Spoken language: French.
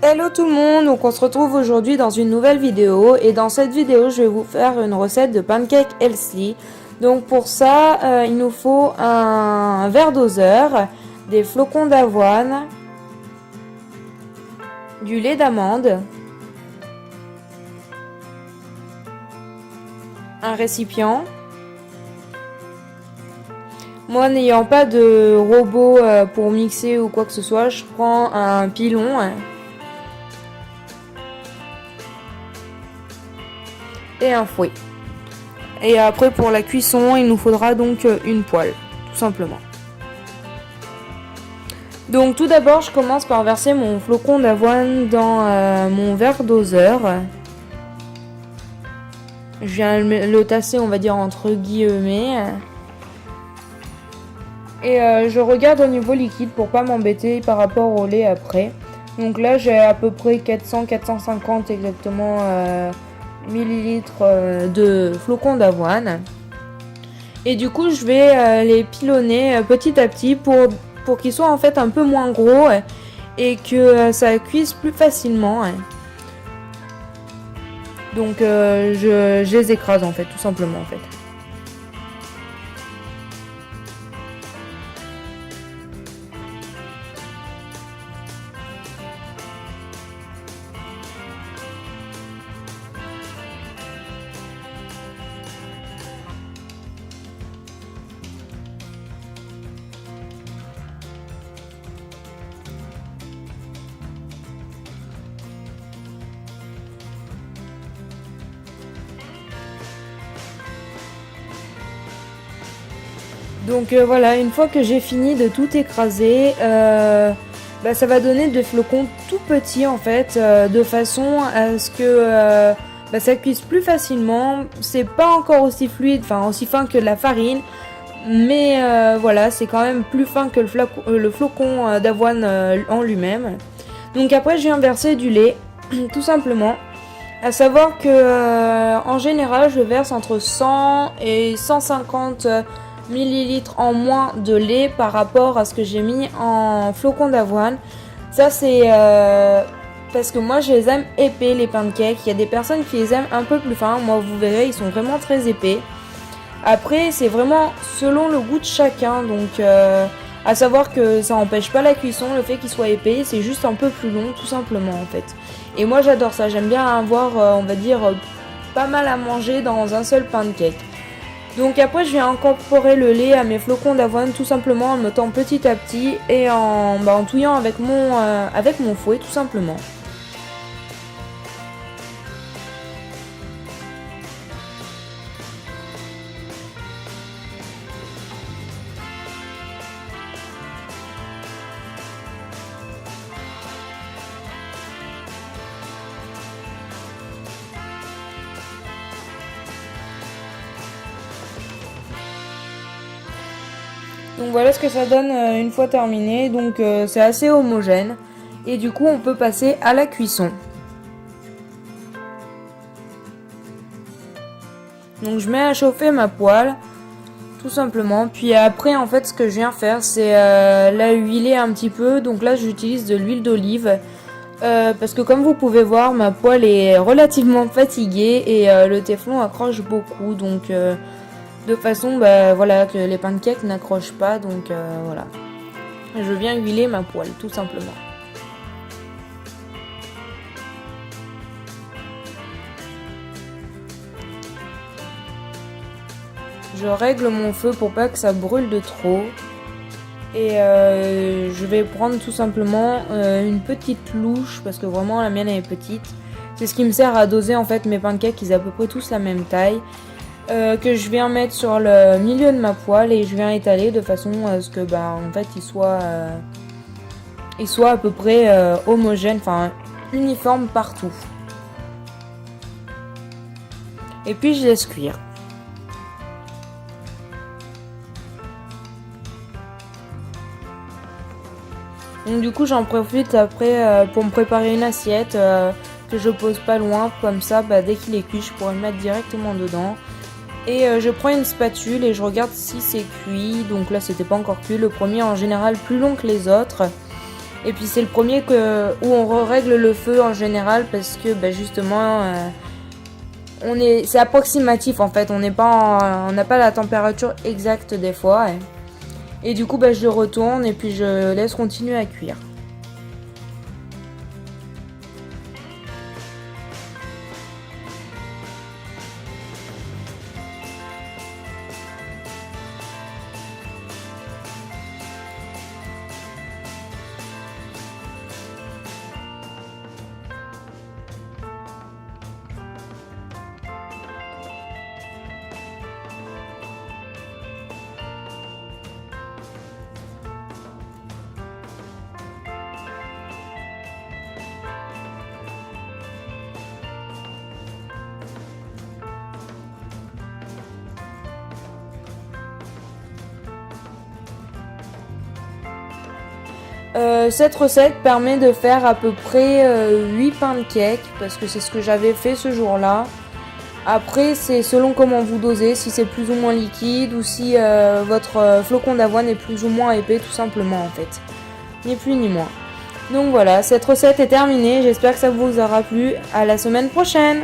Hello tout le monde, donc on se retrouve aujourd'hui dans une nouvelle vidéo et dans cette vidéo je vais vous faire une recette de pancake healthy. Donc pour ça il nous faut un verre doseur, des flocons d'avoine, du lait d'amande, un récipient. Moi n'ayant pas de robot pour mixer ou quoi que ce soit, je prends un pilon. Et un fouet. Et après pour la cuisson il nous faudra donc une poêle, tout simplement. Donc tout d'abord je commence par verser mon flocon d'avoine dans mon verre doseur. Je viens le tasser, on va dire entre guillemets. Et je regarde au niveau liquide pour pas m'embêter par rapport au lait après. Donc là j'ai à peu près 400-450 exactement millilitres de flocons d'avoine. Et du coup je vais les pilonner petit à petit pour qu'ils soient en fait un peu moins gros et que ça cuise plus facilement. Donc je les écrase en fait, tout simplement en fait. Donc voilà, une fois que j'ai fini de tout écraser, ça va donner des flocons tout petits en fait, de façon à ce que ça cuise plus facilement. C'est pas encore aussi fluide, enfin aussi fin que la farine, mais voilà, c'est quand même plus fin que le flocon d'avoine en lui-même. Donc après je viens verser du lait, tout simplement. À savoir que en général je verse entre 100 et 150 millilitres en moins de lait par rapport à ce que j'ai mis en flocons d'avoine. Ça c'est parce que moi je les aime épais les pancakes. Il y a des personnes qui les aiment un peu plus fins. Moi vous verrez ils sont vraiment très épais. Après c'est vraiment selon le goût de chacun. Donc à savoir que ça n'empêche pas la cuisson le fait qu'il soit épais. C'est juste un peu plus long tout simplement en fait. Et moi j'adore ça. J'aime bien avoir on va dire pas mal à manger dans un seul pancake. Donc après je viens incorporer le lait à mes flocons d'avoine tout simplement en le mettant petit à petit et en touillant avec mon fouet tout simplement. Donc voilà ce que ça donne une fois terminé, donc c'est assez homogène et du coup on peut passer à la cuisson. Donc je mets à chauffer ma poêle tout simplement, puis après en fait ce que je viens faire c'est la huiler un petit peu, donc là j'utilise de l'huile d'olive parce que comme vous pouvez voir ma poêle est relativement fatiguée et le téflon accroche beaucoup, donc de façon voilà que les pancakes n'accrochent pas, donc voilà. Je viens huiler ma poêle tout simplement. Je règle mon feu pour pas que ça brûle de trop. Et je vais prendre tout simplement une petite louche parce que vraiment la mienne elle est petite. C'est ce qui me sert à doser en fait mes pancakes, ils ont à peu près tous la même taille. Que je viens mettre sur le milieu de ma poêle et je viens étaler de façon à ce que en fait il soit à peu près homogène, enfin uniforme partout. Et puis je laisse cuire. Donc du coup j'en profite après pour me préparer une assiette que je pose pas loin, comme ça dès qu'il est cuit je pourrais le mettre directement dedans. Et je prends une spatule et je regarde si c'est cuit. Donc là c'était pas encore cuit, le premier en général plus long que les autres. Et puis c'est le premier où on règle le feu en général parce que justement c'est approximatif en fait, on n'a pas la température exacte des fois. Et du coup je le retourne et puis je laisse continuer à cuire. Cette recette permet de faire à peu près 8 pancakes parce que c'est ce que j'avais fait ce jour-là. Après c'est selon comment vous dosez, si c'est plus ou moins liquide ou si votre flocon d'avoine est plus ou moins épais tout simplement en fait. Ni plus ni moins. Donc voilà, cette recette est terminée, j'espère que ça vous aura plu. À la semaine prochaine!